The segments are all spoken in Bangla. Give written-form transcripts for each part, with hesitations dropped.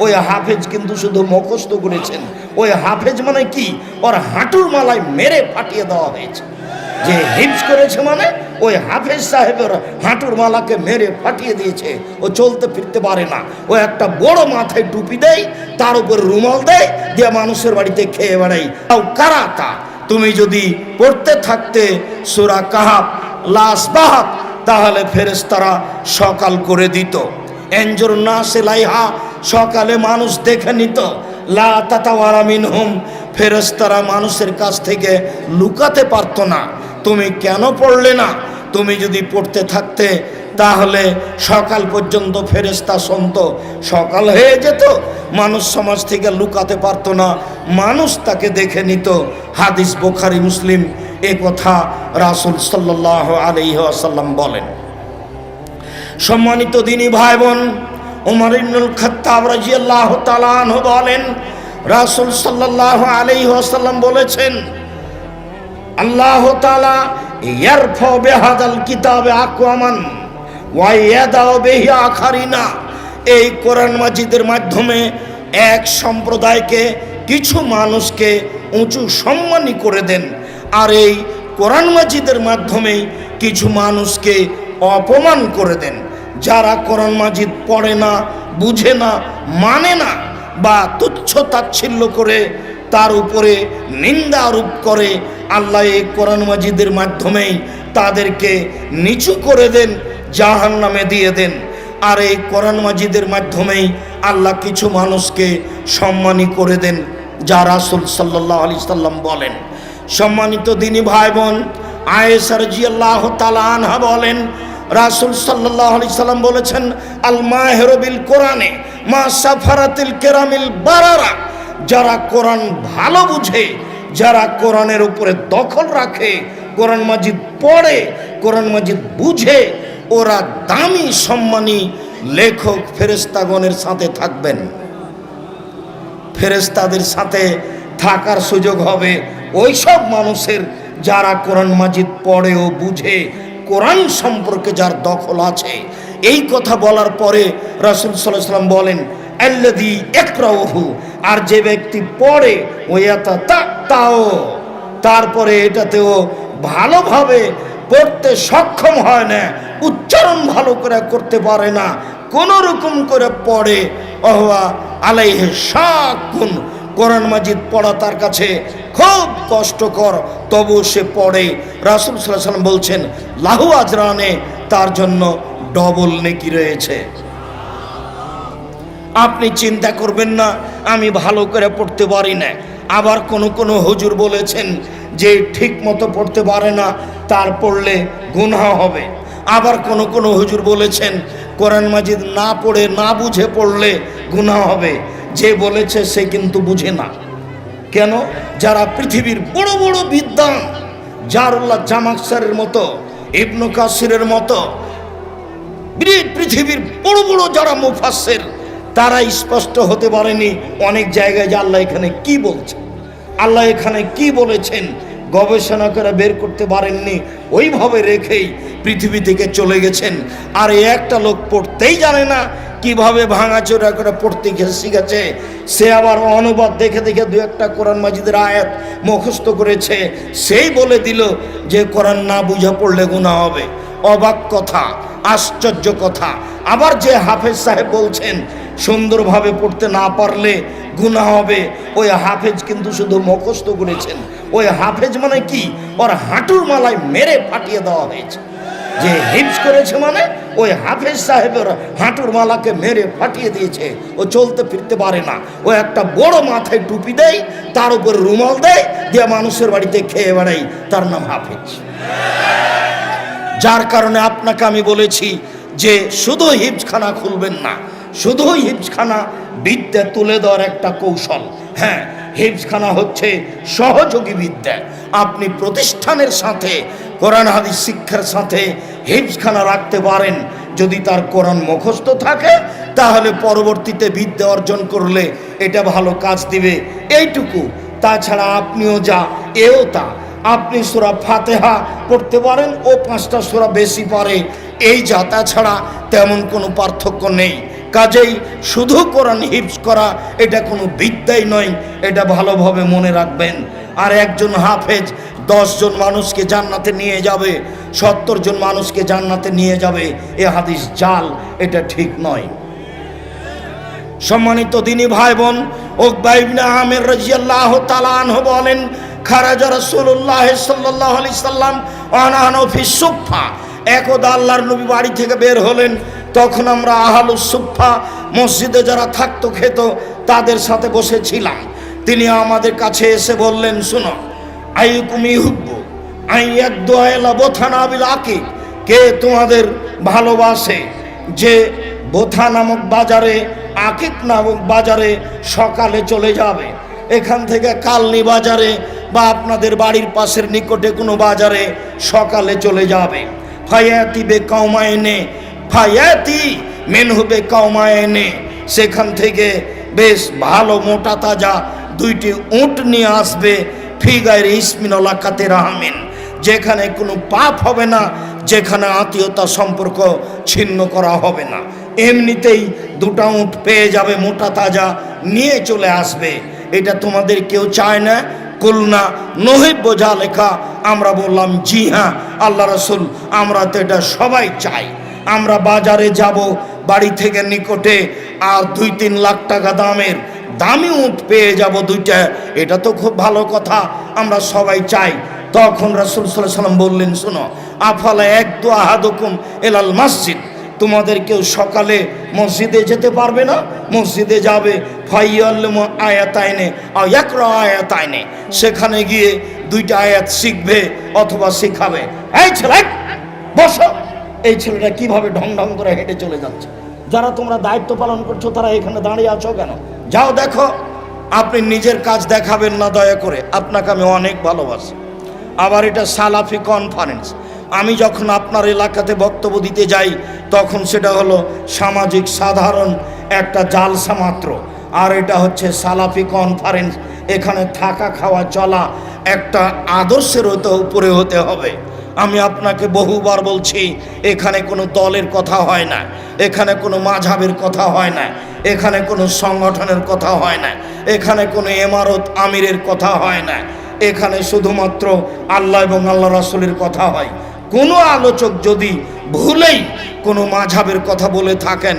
ওই হাফেজ কিন্তু শুধু মুখস্থ করেছেন। ওই হাফেজ মানে কি, ওর হাঁটুর মালায় মেরে ফাটিয়ে দেওয়া হয়েছে। যে হিফজ করেছে মানে ওই হাফেজ সাহেবের হাঁটুর মালাকে মেরে ফাটিয়ে দিয়েছে। ও চলতে ফিরতে পারে না। ও একটা বড় মাথায় টুপি দেয়, তার উপর রুমাল দেয়, দিয়ে মানুষের বাড়িতে খেয়ে বেড়াই। তাও কারাতা তুমি যদি পড়তে থাকতে সূরা কাহাফ লাস বাহাত, তাহলে ফেরেশতারা সকাল করে দিত। এনজুর না সেলাইহা, সকালে মানুষ দেখে নিত। লা তাতাওয়ারা মিনহুম, ফেরেশতারা মানুষের কাছ থেকে লুকাতে পারতো না। তুমি কেন পড়লে না? তুমি যদি পড়তে থাকতে তাহলে সকাল পর্যন্ত ফেরেশতা শুনতো। সকাল হয়ে যেত, মানুষ সমাজ থেকে লুকাতে পারতো না, মানুষ তাকে দেখে নিত। হাদিস বুখারী মুসলিম, এ কথা রাসূল সাল্লাল্লাহু আলাইহি ওয়াসাল্লাম বলেন। সম্মানিত দ্বীনী ভাই বোন, ওমর ইবনুল খাত্তাব রাদিয়াল্লাহু তাআলা আনহু বলেন, রাসূল সাল্লাল্লাহু আলাইহি ওয়াসাল্লাম বলেছেন, আল্লাহ তাআলা ইয়ারফা বিহাদাল কিতাবে আকওয়ামান ওয়া ইয়াদাউ বিহি আখারিনা। এই কোরআন মাজিদের মাধ্যমে এক সম্প্রদায়কে, কিছু মানুষকে উঁচু সম্মানী করে দেন, আর এই কোরআন মাজিদের মাধ্যমে কিছু মানুষকে অপমান করে দেন। যারা কোরআন মাজিদ পড়ে না, বুঝে না, মানে না, বা তুচ্ছ তাচ্ছিল্য করে তার উপরে নিন্দা আরোপ করে, আল্লাহ এই কোরআন মাজিদের মাধ্যমেই তাদেরকে নিচু করে দেন, জাহান্নামে দিয়ে দেন। আর এই কোরআন মাজিদের মাধ্যমেই আল্লাহ কিছু মানুষকে সম্মানী করে দেন, যা রাসূল সাল্লাল্লাহু আলাইহি সাল্লাম বলেন। সম্মানিত দ্বীনী ভাই বোন, আয়েশা রাদিয়াল্লাহু তাআলা আনহা বলেন, রাসূল সাল্লাল্লাহু আলাইহি সাল্লাম বলেছেন, আল মাহিরু বিল কোরআনে মা সাফারাতিল কিরামিল বারারা। যারা কোরআন ভালো বুঝে, যারা কোরআনের উপরে দখল রাখে, কোরআন মাজিদ পড়ে, কোরআন মাজিদ বুঝে, ওরা দামি সম্মানী লেখক ফেরেশতাগণের সাথে থাকবেন। ফেরেশতাদের সাথে থাকার সুযোগ হবে ওই সব মানুষের যারা কোরআন মাজিদ পড়ে ও বুঝে, কোরআন সম্পর্কে যার দখল আছে। এই কথা বলার পরে রাসূল সাল্লাল্লাহু আলাইহি ওয়াসাল্লাম বলেন, আল্লাযী ইয়াকরাউহু, আর যে ব্যক্তি পড়ে, ওয়ায়াতাতাও, তারপরে এটাতেও ভালোভাবে পড়তে সক্ষম হয় না, উচ্চারণ ভালো করে করতে পারে না, কোন রকম করে পড়ে, ওয়া আলাইহি শাকুন, কোরআন মাজিদ পড়া তার কাছে খুব কষ্টকর, তবু সে পড়ে। রাসূল সাল্লাল্লাহু আলাইহি ওয়াসাল্লাম বলছেন, লাহু আজরানে, তার জন্য ডবল নেকি রয়েছে। আপনি চিন্তা করবেন না আমি ভালো করে পড়তে পারি না। আবার কোন হুজুর বলেছেন যে ঠিক মতো পড়তে পারে না, তার পড়লে গুনাহ হবে। আবার কোন হুজুর বলেছেন কোরআন মাজিদ না পড়ে, না বুঝে পড়লে গুনাহ হবে। যে বলেছে সে কিন্তু বুঝে না। কেন? যারা পৃথিবীর বড় বড় বিদ্বান, জারুল্লাহ জামাকশারের মতো, ইবনে কাসিরের মতো, পৃথিবীর বড় বড় যারা মুফাসসির, তারা স্পষ্ট হতে পারেনি অনেক জায়গায় যে আল্লাহ এখানে কি বলছে, আল্লাহ এখানে কি বলেছেন, গবেষণা করে বের করতে পারেননি। ওইভাবে রেখেই পৃথিবী থেকে চলে গেছেন। আর একটা লোক পড়তেই জানে না, কিভাবে ভাঙাচোরা করে পড়তে শিখেছে। সে আবার অনুবাদ দেখে দেখে দু একটা কোরআন মাজিদের আয়াত মুখস্থ করেছে, সেই বলে দিল যে কোরআন না বুঝে পড়লে গুনাহ হবে। অবাক কথা, আশ্চর্য কথা। আবার যে হাফেজ সাহেব বলছেন সুন্দরভাবে পড়তে না পারলে গুনাহ হবে, ওই হাফেজ কিন্তু শুধু মুখস্থ করেছেন। ওই হাফেজ মানে কি, ওর হাঁটুর মালায় মেরে ফাটিয়ে দেওয়া হয়েছে। যে হিফজ করেছে মানে ওই হাফেজ সাহেবের হাঁটুর মালাকে মেরে ফাটিয়ে দিয়েছে। ও চলতে ফিরতে পারে না। ও একটা বড় মাথায় টুপি দেয়, তার উপর রুমাল দেয়, দিয়ে মানুষের বাড়িতে খেয়ে বেড়াই, তার নাম হাফেজ। যার কারণে আপনাকে আমি বলেছি যে শুধু হিফজখানা খুলবেন না, শুধু হিফজখানা বিদ্যা তুলে দেওয়ার একটা কৌশল। হ্যাঁ, হিফজখানা হচ্ছে সহযোগী বিদ্যা। আপনি প্রতিষ্ঠানের সাথে কোরআন হাদিস শিক্ষার সাথে হিফজখানা রাখতে পারেন। যদি তার কোরআন মুখস্থ থাকে তাহলে পরবর্তীতে বিদ্যা অর্জন করলে এটা ভালো কাজ দিবে, এইটুকু। তাছাড়া আপনিও যা, এও তা। আপনি সূরা ফাতিহা পড়তে পারেন, ও 5টা সূরা বেশি পারে, এই যা। তাছাড়া তেমন কোনো পার্থক্য নেই। কাজেই শুধু কোরআন হিফজ করা এটা কোনো বিদ্যাই নয়, এটা ভালোভাবে মনে রাখবেন। আর একজন হাফেজ 10 জন মানুষকে জান্নাতে নিয়ে যাবে, 70 জন মানুষকে জান্নাতে নিয়ে যাবে, এ হাদিস জাল, এটা ঠিক নয়। সম্মানিত দিনী ভাই বোন, উকবা ইবনে আমির রাদিয়াল্লাহু তাআলা আনহু বলেন, খারাজা রাসূলুল্লাহ সাল্লাল্লাহু আলাইহি সাল্লাম ওয়া নাহনু ফি সুফফা। একদা আল্লাহর নবী বাড়ি থেকে বের হলেন, তখন আমরা আহলুস সুফফা মসজিদে যারা থাকতো খেত তাদের সাথে বসেছিলাম। তিনি আমাদের কাছে এসে বললেন, শুনো, আইয়ুকুম ইউহিব্বু আইয়াদুআ ইলা বুথানা বিল আকিক, কে তোমাদের ভালোবাসে যে বোথা নামক বাজারে, আকিক নামক বাজারে সকালে চলে যাবে, এখান থেকে কালনি বাজারে বা আপনাদের বাড়ির পাশের নিকটে কোনো বাজারে সকালে চলে যাবে। ফায়াতি বে কাউমায়নে, ফায়াতি মিনহু বে কাউমায়নে, সেখান থেকে বেশ ভালো মোটা তাজা 2টি উট নিয়ে আসবে। ফি গায়রি ইসমিন ওয়ালা কাতির রাহমিন, যেখানে কোনো পাপ হবে না, যেখানে আত্মীয়তা সম্পর্ক ছিন্ন করা হবে না। এমনিতেই 2টা উট পেয়ে যাবে, মোটা তাজা নিয়ে চলে আসবে। এটা তোমাদের কেউ চায় না? কুলনা নহিব বোঝা লেখা। আমরা বললাম, জি হ্যাঁ আল্লাহ রাসূল, আমরা তো এটা সবাই চাই। আমরা বাজারে যাব, বাড়ি থেকে নিকটে, আর 2-3 লাখ টাকা দামের দামি উট পেয়ে যাব 2টা, এটা তো খুব ভালো কথা, আমরা সবাই চাই। তখন রাসূল সাল্লাল্লাহু আলাইহি ওয়াসাল্লাম বললেন, শোনো, আফালা ইয়াকদু আহাদুকুম ইলাল মসজিদ, তোমাদের কেউ সকালে মসজিদে যেতে পারবে না? মসজিদে যাবে, ফাইয়াল্লিমু আয়াতাইনে আও ইয়াকরা আয়াতাইনে, সেখানে গিয়ে 2টা আয়াত শিখবে অথবা শিখাবে। এই ছেলে বসো, এই ছেলেটা কিভাবে ঢং ঢং করে হেঁটে চলে যাচ্ছে, যারা তোমরা দায়িত্ব পালন করছো তারা এখানে দাঁড়িয়ে আছো কেন? যাও দেখো। আপনি নিজের কাজ দেখাবেন না দয়া করে, আপনাকে আমি অনেক ভালোবাসি। আবার এটা সালাফি কনফারেন্স, আমি যখন আপনার এলাকাতে বক্তব্য দিতে যাই তখন সেটা হলো সামাজিক সাধারণ একটা জালসা মাত্র, আর এটা হচ্ছে সালাফি কনফারেন্স। এখানে থাকা খাওয়া চলা একটা আদর্শের উপরে হতে হবে। আমি আপনাকে বহুবার বলছি, এখানে কোনো দলের কথা হয় না, এখানে কোনো মাযহাবের কথা হয় না, এখানে কোনো সংগঠনের কথা হয় না, এখানে কোনো ইমারত আমিরের কথা হয় না, এখানে শুধুমাত্র আল্লাহ এবং আল্লাহ রাসূলের কথা হয়। কোনো আলোচক যদি ভুলেই কোনো মাযহাবের কথা বলে থাকেন,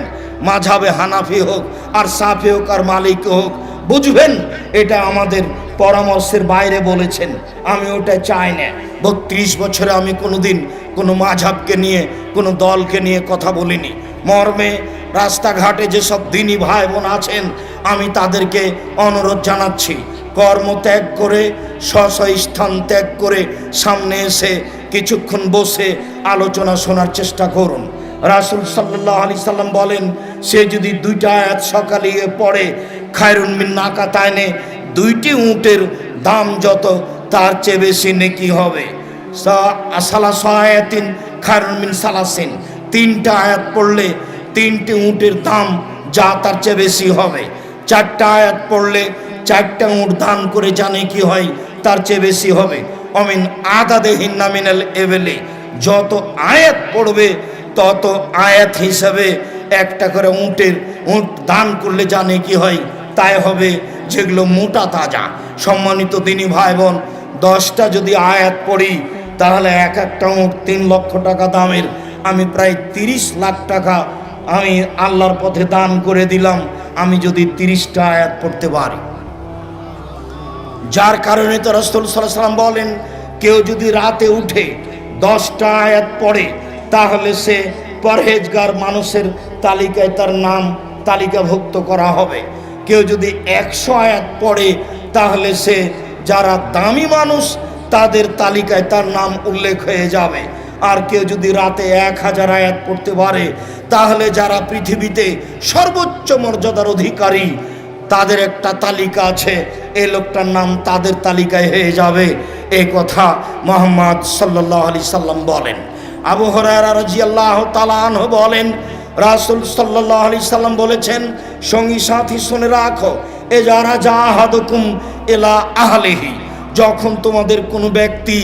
মাযহাবে হানাফি হোক আর সাফি হোক আর মালিকি হোক, বুঝবেন এটা আমাদের পরামর্শের বাইরে বলেছেন। আমি ওটা চাই না। 32 বছরে আমি কোনোদিন কোনো মাযহাবকে নিয়ে, কোনো দলকে নিয়ে কথা বলিনি। মর্মে রাস্তাঘাটে যেসব দিনী ভাই বোন আছেন, আমি তাদেরকে অনুরোধ জানাচ্ছি, কর্ম ত্যাগ করে, স্থান ত্যাগ করে সামনে এসে কিছুক্ষণ বসে আলোচনা শোনার চেষ্টা করুন। রাসূল সাল্লাল্লাহু আলাইহি সাল্লাম বলেন, সে যদি 2টা আয়াত সকালে পড়ে, খায়রুন মিন নাকাতাইনে, 2টি উটের দাম যত তার চেয়ে বেশি নেকি হবে। সালাসু আয়াতিন খায়রুন মিন সালাসিন, 3টা আয়াত পড়লে 3টি উটের দাম যা তার চেয়ে বেশি হবে। 4টা আয়াত পড়লে 4টা উট দান করে জানে কি হয় তার চেয়ে বেশি হবে। অমিন আদাদেহিন্না মিনাল এবেলে, যত আয়াত পড়বে তত আয়াত হিসাবে একটা করে উট দান করলে জানে কি হয় তাই হবে, যেগুলো মোটা তাজা। সম্মানিত দিনী ভাই বোন, 10টা যদি আয়াত পড়ি তাহলে একটা উট 3 লক্ষ টাকা দামের, আমি প্রায় 30 লাখ টাকা আমি আল্লাহর পথে দান করে দিলাম, আমি যদি 30টা আয়াত পড়তে পারি। যার কারণে তো রাসূল সাল্লাল্লাহু আলাইহি ওয়াসাল্লাম বলেন, কেউ যদি রাতে উঠে 10টা আয়াত পড়ে তাহলে সে পরহেজগার মানুষের তালিকায় তার নাম তালিকাভুক্ত করা হবে। কেউ যদি 100 আয়াত পড়ে তাহলে সে যারা দামি মানুষ তাদের তালিকায় তার নাম উল্লেখ হয়ে যাবে। আর কেউ যদি রাতে 1000 আয়াত পড়তে পারে তাহলে যারা পৃথিবীতে সর্বোচ্চ মর্যাদার অধিকারী তাদের একটা তালিকা আছে, এই লোকটার নাম তাদের তালিকায় হয়ে যাবে। এই কথা মুহাম্মদ সাল্লাল্লাহু আলাইহি সাল্লাম বলেন। আবু হুরায়রা রাদিয়াল্লাহু তাআলা আনহু বলেন, রাসূল সাল্লাল্লাহু আলাইহি সাল্লাম বলেছেন, সঙ্গী সাথী শুনে রাখো, এ যারা জাহাদুকুম ইলা আহলিহি, যখন তোমাদের কোনো ব্যক্তি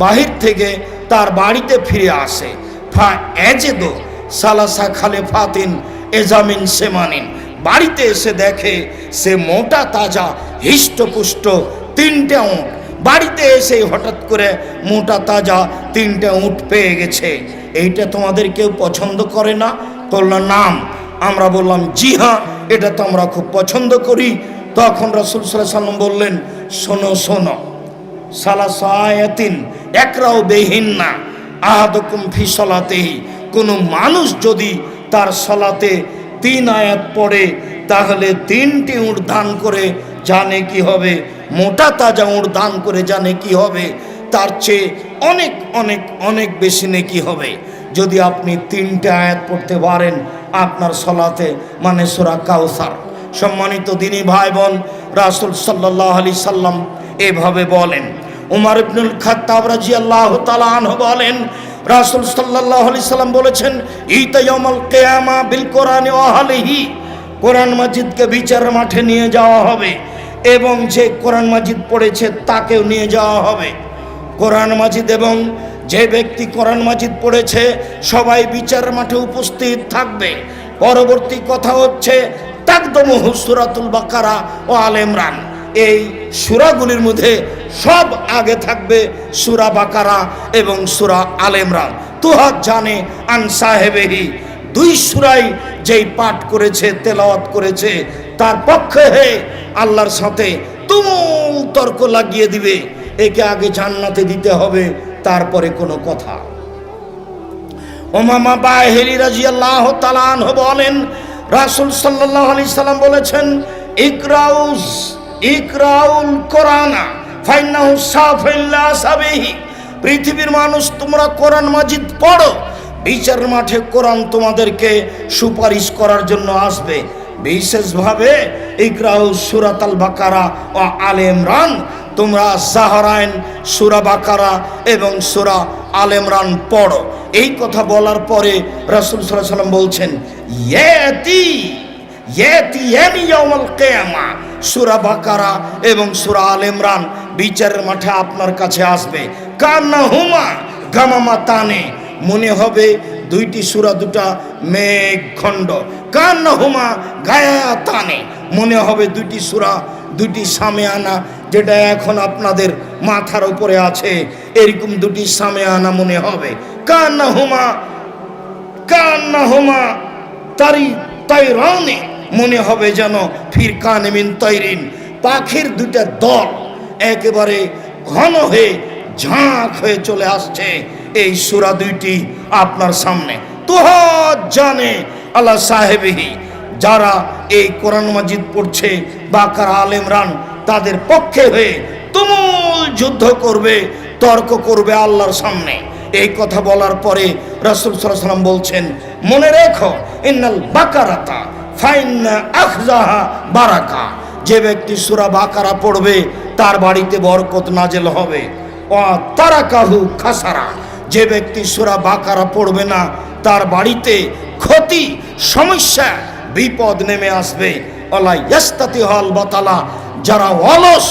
বাহির থেকে তার বাড়িতে ফিরে আসে, ফা এজেদো সালাসা খালিফাতিন এজামিন সেমানিন, বাড়িতে এসে দেখে সে মোটা তাজা হিষ্টপুষ্ট 3টে উট, বাড়িতে এসে হঠাৎ করে মোটা তাজা 3টে উট পেয়ে গেছে। এইটা তোমাদের কেউ পছন্দ করে না? বলল নাম। আমরা বললাম জি হ্যাঁ, এটা তো আমরা খুব পছন্দ করি। তখন রাসূল সাল্লাল্লাহু আলাইহি ওয়াসাল্লাম বললেন, শোনো শোনো, সালাসা আয়াতিন একরাও বেহিন্না আহাদুকুম ফি সালাতিহি, কোনো মানুষ যদি তার সালাতে 3 আয়াত পড়ে তাহলে 3টি উট দান করে জানে কি হবে, মোটা তাজা উট দান করে জানে কি হবে, তার চেয়ে অনেক অনেক অনেক বেশি নেকি হবে। যদি আপনি 3টে আয়াত পড়তে পারেন আপনার সালাতে, মানে সূরা কাউসার। সম্মানিত দিনী ভাই বোন, রাসূল সাল্লাল্লাহু আলাইহি সাল্লাম এভাবে বলেন। উমর ইবনুল খাত্তাব রাদিয়াল্লাহু তাআলা আনহু বলেন, রাসূল সাল্লাল্লাহু আলাইহি সাল্লাম বলেছেন, ইতা ইয়াউমাল কিয়ামা বিল কোরআনি ওয়া আহলিহি, কোরআন মাজিদকে বিচারের মাঠে নিয়ে যাওয়া হবে এবং যে কোরআন মাজিদ পড়েছে তাকেও নিয়ে যাওয়া হবে। কোরআন মাজিদ এবং যে ব্যক্তি কোরআন মাজিদ পড়েছে সবাই বিচারের মাঠে উপস্থিত থাকবে। পরবর্তী কথা হচ্ছে তাকদমুহু সূরাতুল বাকারা ও আলে ইমরান, এই সূরাগুলির মধ্যে সব আগে থাকবে সূরা বাকারা এবং সূরা আলে ইমরান। তুহাত জানে আন সাহেবেহি, 2 সূরাই যেই পাঠ করেছে, তেলাওয়াত করেছে, তার পক্ষে আল্লাহর সাথে তুমুল তর্ক লাগিয়ে দিবে, একে আগে জান্নাতে দিতে হবে তারপরে কোনো কথা। উমামা বাহিরি রাদিয়াল্লাহু তাআলা আনহু বলেন, রাসূল সাল্লাল্লাহু আলাইহি সাল্লাম বলেছেন, ইকরাউল কোরআনা ফাইন্নাহু সাফিল্লা সাবিহি, পৃথিবীর মানুষ তোমরা কোরআন মাজিদ পড়ো, বিচারের মাঠে কোরআন তোমাদেরকে সুপারিশ করার জন্য আসবে। বিশেষভাবে ইকরাউ সূরাতুল বাকারা ও আলে ইমরান, তোমরা জাহরাইন সূরা বাকারা এবং সূরা আলে ইমরান পড়ো। এই কথা বলার পরে রাসূল সাল্লাল্লাহু আলাইহি সাল্লাম বলছেন, ইয়াতিয়ানি ইয়াউমাল কিয়ামা, সূরা বাকারা এবং সূরা আলে ইমরান বিচারের মাঠে আপনার কাছে আসবে। কান্নাহুমা গামামাতানে, মনে হবে 2টি সূরা 2টা মেঘখণ্ড। কান্নাহুমা গায়াতানে, মনে হবে 2টি সূরা 2টি সামিয়ানা, যেটা এখন আপনাদের মাথার উপরে আছে, এরকম 2টি সামিয়ানা মনে হবে। কান্নাহুমা তাইরানে, মনে হবে যেন ফিরকান মিন তাইরিন, পাখির 2টা দল একেবারে ঘন হয়ে ঝাঁক হয়ে চলে আসছে। এই সূরা 2টি আপনার সামনে। তুহাত জানে আল্লাহ সাহেবিহি, যারা এই কোরআন মাজিদ পড়ছে বাকারা আলে ইমরান, তাদের পক্ষে হয়ে তুমুল যুদ্ধ করবে, তর্ক করবে আল্লাহর সামনে। এই কথা বলার পরে রাসূল সাল্লাল্লাহু আলাইহি সাল্লাম বলছেন, মনে রেখো, ইন্নাল বাকারাতা ফাইন্না আখযাহা বারাকা, যে ব্যক্তি সূরা বাকারা পড়বে তার বাড়িতে বরকত নাজেল হবে। ও তারাকাহু খাসারা, যে ব্যক্তি সূরা বাকারা পড়বে না তার বাড়িতে ক্ষতি, সমস্যা, বিপদ নেমে আসবে। ওয়ালা ইয়াস্তাতিহাল বাতালা, যারা অলস,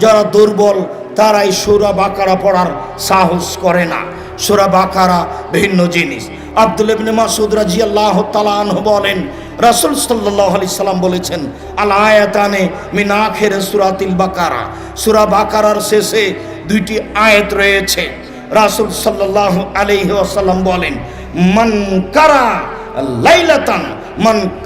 যারা দুর্বল, তারাই সূরা বাকারা পড়ার সাহস করে না। সূরা বাকারা ভিন্ন জিনিস। আব্দুল্লাহ ইবনে মাসউদ রাদিয়াল্লাহু তাআলা আনহু বলেন, রাসূল সাল্লাল্লাহু আলাইহি সাল্লাম বলেছেন, আল আয়াতানে মিন আখির সূরাতিল বাকারা, সূরা বাকারার শেষে 2টি আয়াত রয়েছে। রাসূল সাল্লাল্লাহু আলাইহি ওয়াসাল্লাম বলেন, মান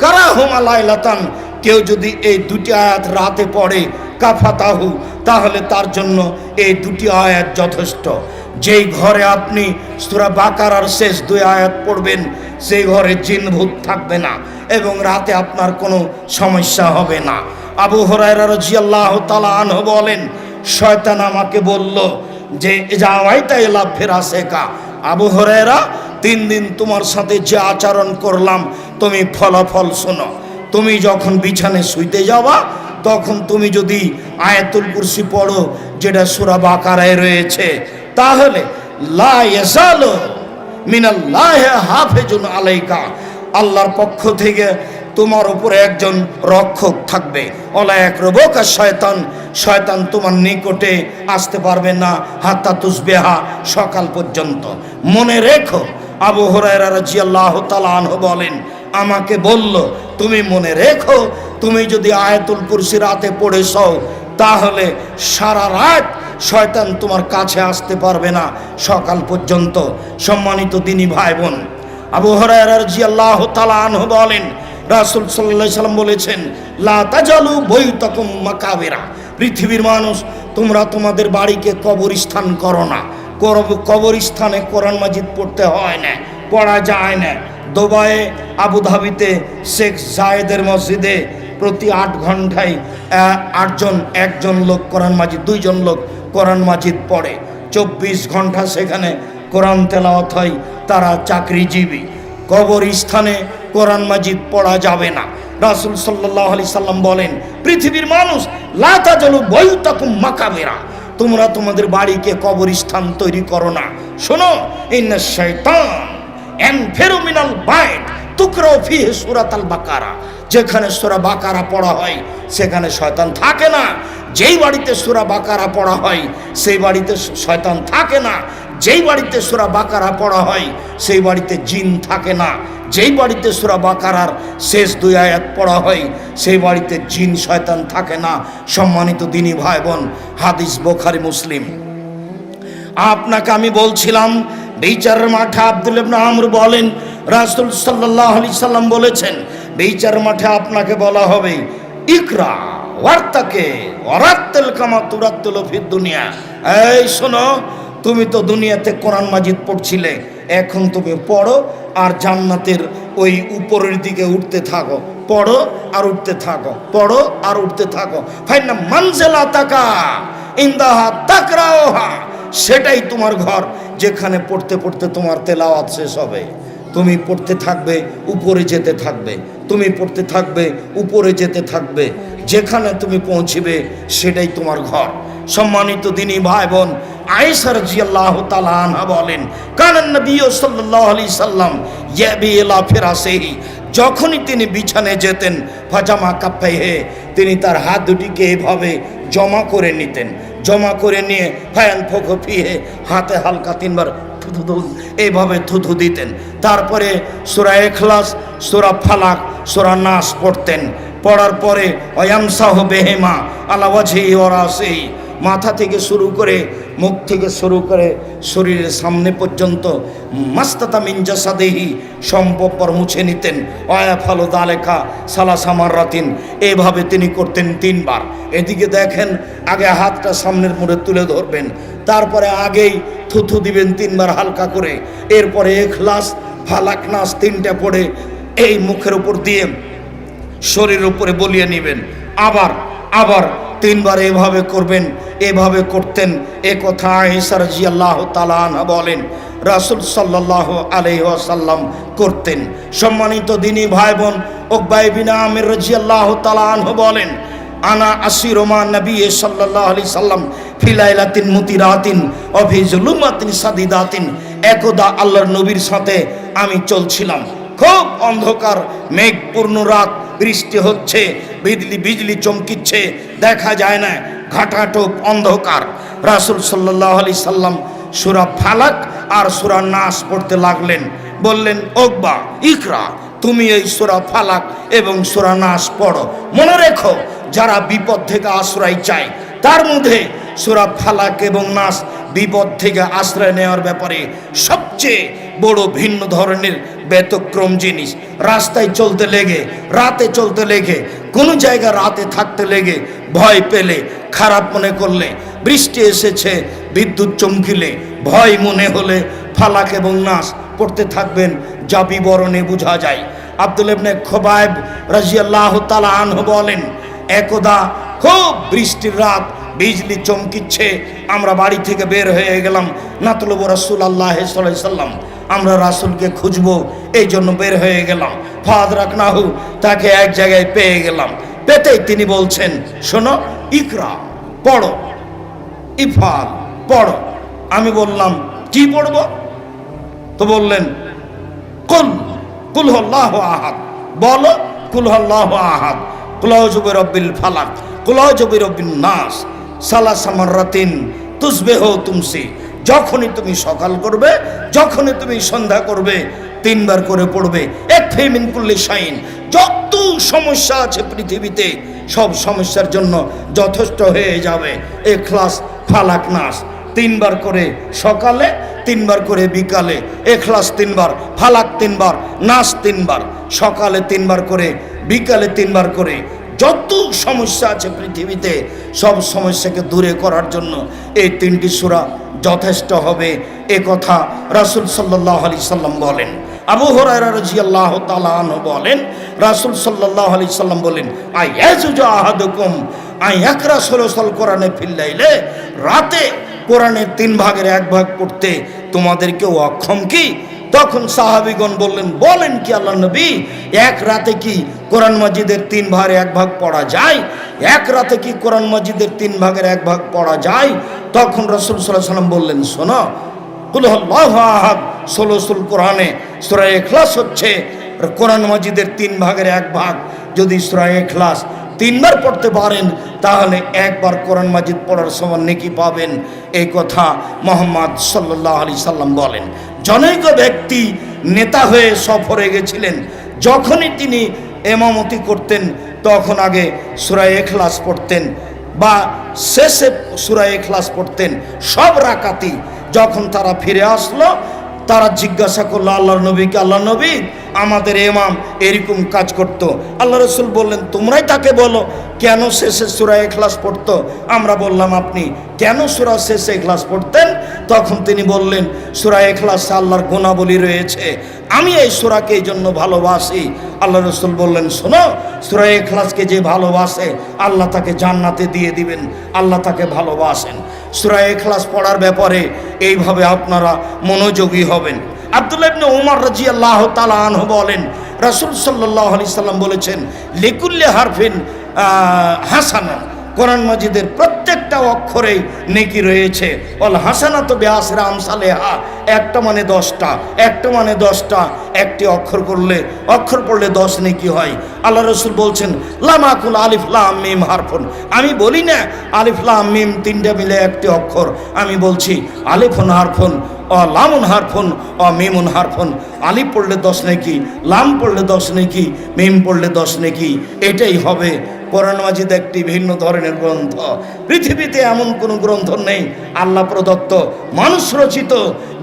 কারাহুমা লাইলাতান, কেউ যদি এই 2টি আয়াত রাতে পড়ে, কাফাতাহু, তাহলে তার জন্য এই 2টি আয়াত যথেষ্ট। যেই ঘরে আপনি সূরা বাকারার শেষ 2 আয়াত পড়বেন, সেই ঘরে জিন ভূত থাকবে না এবং রাতে আপনার কোনো সমস্যা হবে না। আবু হুরায়রা রাদিয়াল্লাহু তাআলা আনহু বলেন, শয়তান আমাকে বলল যে যাওয়াইতা ইলা ফিরাসেকা, আবু হুরায়রা 3 দিন তোমার সাথে যে আচরণ করলাম তুমি ফলাফল শোনো। তুমি যখন বিছানায় শুইতে যাবা তখন তুমি যদি আয়াতুল কুরসি পড়ো, যেটা সূরা বাকারায় রয়েছে, তাহলে লা ইয়াসালু মিনাল্লাহি হাফিজুন আলাইকা, আল্লাহর পক্ষ থেকে তোমার উপরে একজন রক্ষক থাকবে। ওলা ইয়াকরুবুকা শয়তান, শয়তান তোমার নিকটে আসতে পারবে না হাত্তা তুসবিহা, সকাল পর্যন্ত। মনে রেখো, আবু হুরায়রা রাদিয়াল্লাহু তাআলা আনহু বলেন, আমাকে বলল, তুমি মনে রেখো, তুমি যদি আয়াতুল কুরসি রাতে পড়েছ তাহলে সারা রাত শয়তান তোমার কাছে আসতে পারবে না সকাল পর্যন্ত। সম্মানিত দিনী ভাই বোন, আবু হুরায়রা রাদিয়াল্লাহু তাআলা আনহু বলেন, রাসূল সাল্লাল্লাহু আলাইহি সাল্লাম বলেছেন, লা তাজালু বাইতাকুম মাকাবিরা, পৃথিবীর মানুষ তোমরা তোমাদের বাড়িকে কবরস্থান করো না। কবরস্থানে কোরআন মাজিদ পড়তে হয় না, পড়া যায় না। দুবাইয়ে আবুধাবিতে শেখ জায়েদের মসজিদে প্রতি 8 ঘন্টায় একজন লোক কোরআন মাজিদ, 2 জন লোক কোরআন মাজিদ পড়ে। 24 ঘন্টা সেখানে কোরআন তেলাওয়াত হয়। তারা চাকরিজীবী। কবরস্থানে কোরআন মাজিদ পড়া যাবে না। রাসূল সাল্লাল্লাহু আলাইহি সাল্লাম বলেন, পৃথিবীর মানুষ লা তাজালু বাইতাকুম মাকাবিরা, তোমরা তোমাদের বাড়িকে কবরস্থান তৈরি করো না। শোনো, ইন্নাশ শাইতান ইয়ানফিরু মিনাল বাইত তুকরাউ ফিহি সূরাতুল বাকারা, যেখানে সূরা বাকারা পড়া হয় সেখানে শয়তান থাকে না। যেই বাড়িতে সূরা বাকারা পড়া হয় সেই বাড়িতে শয়তান থাকে না। যেই বাড়িতে সূরা বাকারা পড়া হয় সেই বাড়িতে জিন থাকে না। যেই বাড়িতে সূরা বাকারার শেষ 2 আয়াত পড়া হয় সেই বাড়িতে জিন শয়তান থাকে না। সম্মানিত দিনী ভাই বোন, হাদিস বুখারী মুসলিম। আপনাকে আমি বলছিলাম, বিচারের মাঠে আব্দুল্লাহ ইবনে আমর বলেন, রাসূল সাল্লাল্লাহু আলাইহি সাল্লাম বলেছেন, বিচারের মাঠে আপনাকে বলা হবে, ইকরা ওয়ার্তাকে ওয়ারাত্তিল কামা তুরাত্তিল ফিদ দুনিয়া। এই শোনো, তুমি তো দুনিয়াতে কোরআন মাজিদ পড়ছিলে, এখন তুমি পড়ো আর জান্নাতের ওই উপরের দিকে উঠতে থাকো। পড়ো আর উঠতে থাকো, পড়ো আর উঠতে থাকো। ফাইনা মানজিলাতাকা ইনদাহা তাকরাউহা, সেটাই তোমার ঘর, যেখানে পড়তে পড়তে তোমার তেলাওয়াত শেষ হবে। তুমি পড়তে থাকবে, উপরে যেতে থাকবে, তুমি পড়তে থাকবে, উপরে যেতে থাকবে। যেখানে তুমি পৌঁছবে সেটাই তোমার ঘর। সম্মানিত দিনী ভাই বোন, আয়েশা রাদিয়াল্লাহু তাআলা আনহা বলেন, কানান নবী সাল্লাল্লাহু আলাইহি সাল্লাম ইয়াবি ইলা ফিরাসিহি, যখনই তিনি বিছানায় যেতেন, ফাজামা কাফাইহে, তিনি তার হাত দুটিকে এভাবে জমা করে নিতেন। জমা করে নিয়ে ফায়ান ফুকু ফিহে, হাতে হালকা 3 বার এইভাবে থুথু দিতেন। তারপরে সূরা ইখলাস, সূরা ফালাক, সূরা নাস পড়তেন। পড়ার পরে ওয়ামসাহু বিহিমা আলা ওয়াজহি ওয়া রাসিহি, মাথা থেকে শুরু করে, মুখ থেকে শুরু করে শরীরের সামনে পর্যন্ত মাস্তাতা মিন জাসাদিহি, সম্পর্ক মুছে নিতেন। ওয়াফালু যালিকা সালাসা মাররাতিন, এইভাবে তিনি করতেন 3 বার। এদিকে দেখেন, আগে হাতটা সামনের মুড়ে তুলে ধরবেন, তারপরে আগেই থুথু দিবেন 3 বার হালকা করে, এরপরে ইখলাস ফালাক নাস 3টা পড়ে এই মুখের উপর দিয়ে শরীরের উপরে বলিয়ে নেবেন। আবার 3 বার এভাবে করবেন। এভাবে করতেন। এ কথা আয়েশা রাদিয়াল্লাহু তাআলা আনহা বলেন, রাসূল সাল্লাল্লাহু আলাইহি ওয়াসাল্লাম করতেন। সম্মানিত দিনী ভাই বোন, উকবা ইবনে আমির রাদিয়াল্লাহু তাআলা আনহু বলেন, আনা আসিরু মা নবী সাল্লাল্লাহু আলাইহি সাল্লাম ফি লাইলাতিন মুতিরাতিন ওয়া ফি যুলুমাতিন সাদিদাতিন, একদা আল্লাহর নবীর সাথে আমি চলছিলাম, খুব অন্ধকার, মেঘপূর্ণ রাত, বৃষ্টি হচ্ছে, বিজলি চমকিচ্ছে, দেখা যায় না, ঘাটাটোপ অন্ধকার। রাসূল সাল্লাল্লাহু আলাইহি সাল্লাম সূরা ফালাক আর সূরা নাস পড়তে লাগলেন। বললেন, উকবা ইকরা, তুমি এই সূরা ফালাক এবং সূরা নাস পড়ো। মনে রেখো, যারা বিপদ থেকে আশ্রয় চায় তার মধ্যে সূরা ফালাক এবং নাস বিপদ থেকে আশ্রয় নেওয়ার ব্যাপারে সবচেয়ে বড় ভিন্ন ধরনের ব্যতিক্রম জিনিস। রাস্তায় চলতে লেগে, রাতে চলতে লেগে, কোনো জায়গা রাতে থাকতে লেগে ভয় পেলে, খারাপ মনে করলে, বৃষ্টি এসেছে, বিদ্যুৎ চমকিলে, ভয় মনে হলে ফালাক এবং নাস পড়তে থাকবেন, যা বিবরণে বোঝা যায়। আব্দুল্লাহ ইবনে খুবাইব রাদিয়াল্লাহু তাআলা আনহু বলেন, একদা খুব বৃষ্টির রাত, বিজলি চমকিচ্ছে, আমরা বাড়ি থেকে বের হয়ে গেলাম। নাতলুবু রাসূলুল্লাহ সাল্লাল্লাহু আলাইহি সাল্লাম, আমরা রাসূলকে খুঁজবো, এই জন্য বের হয়ে গেলাম। ফাদরাকনাহু, তাকে এক জায়গায় পেয়ে গেলাম। পেতেই তিনি বলছেন, শোনো, ইকরা পড়ো, ইফাল পড়ো। আমি বললাম, কি পড়বো? তো বললেন, কুল হুয়াল্লাহু আহাদ, বলো কুল হুয়াল্লাহু আহাদ, কুল আউযু বিরাব্বিল ফালাক, কুল আউযু বিরাব্বিন নাস, সালাসা মাররাতিন তুসবিহু তুমসি, যখনই তুমি সকাল করবে, যখনই তুমি সন্ধ্যা করবে, 3 বার করে পড়বে। ইয়াকফি মিন কুল্লি শাইইন, যত সমস্যা আছে পৃথিবীতে সব সমস্যার জন্য যথেষ্ট হয়ে যাবে ইখলাস, ফালাক, নাস। 3 বার করে সকালে, 3 বার করে বিকালে, ইখলাস 3 বার, ফালাক 3 বার, নাস 3 বার, সকালে 3 বার করে, বিকালে 3 বার করে। যত সমস্যা আছে পৃথিবীতে সব সমস্যাকে দূরে করার জন্য এই 3টি সূরা যথেষ্ট হবে, এ কথা রাসূল সাল্লাল্লাহু আলাইহি সাল্লাম বলেন। আবু হুরায়রা রাদিয়াল্লাহু তাআলা আনহু বলেন, রাসূল সাল্লাল্লাহু আলাইহি সাল্লাম বলেন, আয়াজুজু আহাদুকুম আয়াকরা সুলুসাল কোরআনে ফিল লাইলে, রাতে কোরআনের 3 ভাগের 1 ভাগ পড়তে তোমাদের কেউ অক্ষম কি? তখন সাহাবীগণ বললেন, বলেন কি আল্লাহ নবী, এক রাতে কি কোরআন মাজিদের 3 ভাগের 1 ভাগ পড়া যায়? এক রাতে কি কোরআন মাজিদের 3 ভাগের 1 ভাগ পড়া যায়? তখন রাসূল সাল্লাল্লাহু আলাইহি সাল্লাম বললেন, শোনো, কুল হুয়াল্লাহু আহাদ সুলুসুল কোরআনে সূরা ইখলাস হচ্ছে কোরআন মাজিদের 3 ভাগের 1 ভাগ। যদি সূরা ইখলাস 3 বার পড়তে পারেন তাহলে 1 বার কোরআন মাজিদ পড়ার সমান নেকি পাবেন, এই কথা মুহাম্মদ সাল্লাল্লাহু আলাইহি সাল্লাম বলেন। জনৈক ব্যক্তি নেতা হয়ে সফরে গেছিলেন। যখনই তিনি ইমামতি করতেন তখন আগে সূরা ইখলাস পড়তেন বা শেষে সূরা ইখলাস পড়তেন সব রাকাতি। যখন তারা ফিরে আসলো, তারা জিজ্ঞাসা করলো আল্লাহর নবীকে, আল্লাহ নবী, আমাদের ইমাম এরকম কাজ করতো। আল্লাহ রাসূল বললেন, তোমরাই তাকে বলো কেন শেষে সূরা ইখলাস পড়তো। আমরা বললাম, আপনি কেন সূরা শেষে ইখলাস পড়তেন? তখন তিনি বললেন, সূরা ইখলাসে আল্লাহর গুণাবলী রয়েছে, আমি এই সূরাকে এই জন্য ভালোবাসি। আল্লাহ রাসূল বললেন, শোনো, সূরা ইখলাসকে যে ভালোবাসে আল্লাহ তাকে জান্নাতে দিয়ে দিবেন, আল্লাহ তাকে ভালোবাসেন। সূরা ইখলাস পড়ার ব্যাপারে এইভাবে আপনারা মনোযোগী হবেন। আব্দুল্লাহ ইবনে উমর রাদিয়াল্লাহু তাআলা আনহু বলেন, রাসূল সাল্লাল্লাহু আলাইহি সাল্লাম বলেছেন, লিকুল্লি হারফিন হাসানা, কোরআন মাজিদের প্রত্যেকটা অক্ষরেই নেকি রয়েছে। ওয়াল হাসানাতু বিআশরি আমসালিহা, একটা মানে 10টা, একটা মানে 10টা, একটি অক্ষর পড়লে 10 নেকি হয়। আল্লাহ রাসূল বলছেন, লাম আকুল আলিফ লাম মিম হারফুন, আমি বলি না আলিফ লাম মিম 3টা মিলে একটি অক্ষর, আমি বলছি আলিফুন হারফুন ও লামুন হারফুন ও মিমুন হারফুন। আলিফ পড়লে 10 নেকি, লাম পড়লে 10 নেকি, মিম পড়লে 10 নেকি, এটাই হবে। কোরআন মাজিদ একটি ভিন্ন ধরনের গ্রন্থ। পৃথিবীতে এমন কোনো গ্রন্থ নেই আল্লাহ প্রদত্ত, মানুষ রচিত,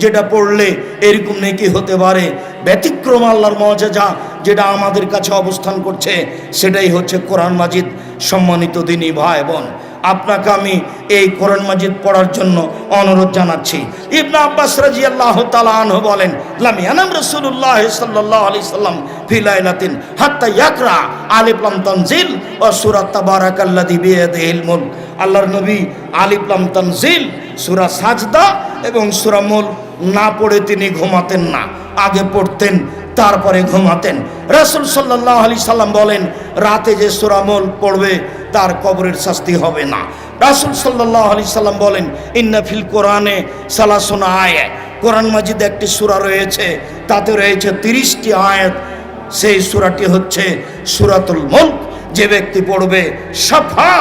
যেটা পড়লে এরকম নেকি হতে পারে। ব্যতিক্রম আল্লাহর মুআজিজা যেটা আমাদের কাছে অবস্থান করছে সেটাই হচ্ছে কোরআন মাজিদ। সম্মানিত দিনী ভাই বোন, আপনাকে আমি এই কোরআন মাজিদ পড়ার জন্য অনুরোধ জানাচ্ছি। ইবনে আব্বাস রাদিয়াল্লাহু তাআলা আনহু বলেন, লাম ইয়ানাম রাসূলুল্লাহ সাল্লাল্লাহু আলাইহি সাল্লাম ফি লাইলাতিন হাত্তা ইয়াকরা আলিফ লাম তানজিল ওয়া সূরা তাবারাকাল্লাযী বিয়াদিহিল মুলক। আল্লাহর নবী আলিফ লাম তানজিল, সূরা সাজদা এবং সূরা মুলক না পড়ে তিনি ঘুমাতেন না, আগে পড়তেন তারপরে ঘুমাতেন। রাসূল সাল্লাল্লাহু আলাইহি সাল্লাম বলেন, রাতে যে সূরা মুলক পড়বে তার কবরের শাস্তি হবে না। রাসূল সাল্লাল্লাহু আলাইহি সাল্লাম বলেন, ইন্না ফিল কোরআনে সালাসুনা আয়াত, কোরআন মাজিদে একটি সূরা রয়েছে, তাতে রয়েছে 30টি আয়াত। সেই সূরাটি হচ্ছে সূরাতুল মুলক। যে ব্যক্তি পড়বে শাফা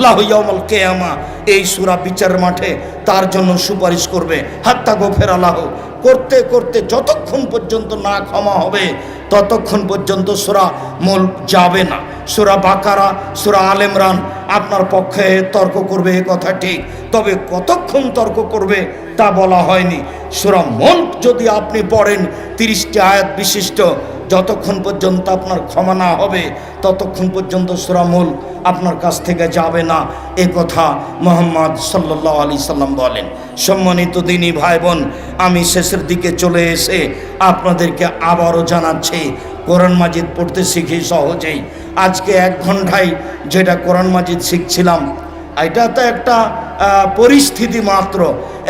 লাহু ইয়াউমাল কিয়ামা, এই সূরা বিচার মাঠে তার জন্য সুপারিশ করবে। হাত্তা গফিরা লাহু, করতে করতে যতক্ষণ পর্যন্ত না ক্ষমা হবে ততক্ষণ পর্যন্ত সূরা মুলক যাবে না। সূরা বাকারা, সূরা আলে ইমরান আপনার পক্ষে তর্ক করবে, এ কথা ঠিক, তবে কতক্ষণ তর্ক করবে তা বলা হয়নি। সূরা মুলক যদি আপনি পড়েন 30টি আয়াত বিশিষ্ট, যতক্ষণ পর্যন্ত আপনার ক্ষমা না হবে ততক্ষণ পর্যন্ত সূরা মুলক আপনার কাছ থেকে যাবে না, এ কথা মুহাম্মদ সাল্লাল্লাহু আলাইহি সাল্লাম বলেন। সম্মানিত দিনী ভাই বোন, আমি শেষের দিকে চলে এসে আপনাদেরকে আবারও জানাচ্ছি, কোরআন মাজিদ পড়তে শিখি সহজেই। আজকে 1 ঘন্টায় যেটা কোরআন মাজিদ শিখছিলাম, এটা তো একটা পরিস্থিতি মাত্র।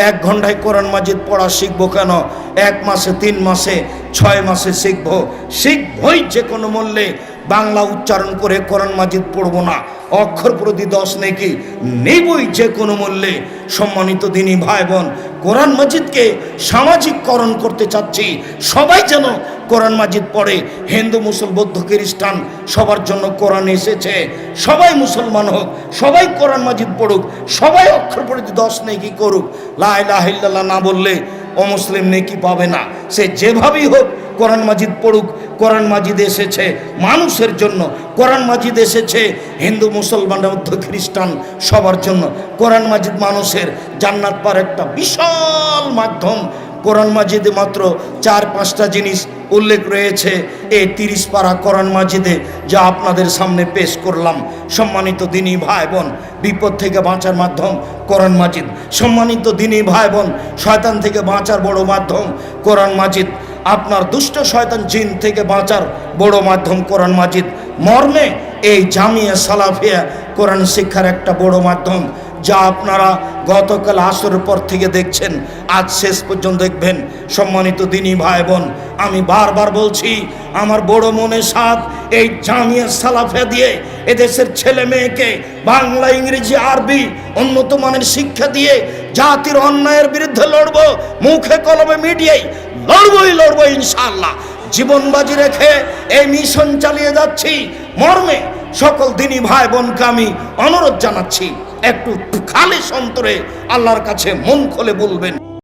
1 ঘন্টায় কোরআন মাজিদ পড়া শিখবো কেন? 1 মাসে, 3 মাসে, 6 মাসে শিখবই যে কোনো মূল্যে। বাংলা উচ্চারণ করে কোরআন মাজিদ পড়বো না, অক্ষর প্রতি 10 নেকি নেবই যে কোনো মূল্যে। সম্মানিত দিনী ভাই বোন, কোরআন মাজিদকে সামাজিককরণ করতে চাচ্ছি, সবাই যেন কোরআন মাজিদ পড়ে। হিন্দু মুসল বৌদ্ধ খ্রিস্টান সবার জন্য কোরআন এসেছে। সবাই মুসলমান হোক, সবাই কোরআন মাজিদ পড়ুক, সবাই অক্ষর প্রতি 10 নেকি করুক। লা ইলাহা ইল্লাল্লাহ না বললে অমুসলিম নেকি পাবে না। সে যেভাবেই হোক কোরআন মাজিদ পড়ুক। কোরআন মাজিদ এসেছে মানুষের জন্য, কোরআন মাজিদ এসেছে হিন্দু মুসলমান বৌদ্ধ খ্রিস্টান সবার জন্য। কোরআন মাজিদ মানুষের জান্নাত পাওয়ার একটা বিশাল মাধ্যম। কোরআন মাজিদে মাত্র 4-5টা জিনিস উল্লেখ রয়েছে এই 30 পারা কোরআন মাজিদে, যা আপনাদের সামনে পেশ করলাম। সম্মানিত দিনী ভাই বোন, বিপদ থেকে বাঁচার মাধ্যম কোরআন মাজিদ। সম্মানিত দিনী ভাই বোন, শয়তান থেকে বাঁচার বড় মাধ্যম কোরআন মাজিদ। আপনার দুষ্ট শয়তান জিন থেকে বাঁচার বড় মাধ্যম কোরআন মাজিদ। মর্মে এই জামিয়া সালাফিয়া কোরআন শিক্ষার একটা বড় মাধ্যম, যা আপনারা গতকাল আসরের পর থেকে দেখছেন, আজ শেষ পর্যন্ত দেখবেন। সম্মানিত দিনী ভাই বোন, আমি বারবার বলছি, আমার বড় মনে সাথ এই জামিয়া সালাফিয়া দিয়ে এদেশের ছেলে মেয়েকে বাংলা, ইংরেজি, আরবি উন্নত মানের শিক্ষা দিয়ে জাতির অন্যায়ের বিরুদ্ধে লড়বো। মুখে কলমে মিডিয়ায় লড়বো ইনশাআল্লাহ। জীবন বাজি রেখে এই মিশন চালিয়ে যাচ্ছি। মর্মে সকল দিনী ভাই বোনকে আমি অনুরোধ জানাচ্ছি, একটু খালি অন্তরে আল্লাহর কাছে মন খুলে বলবেন।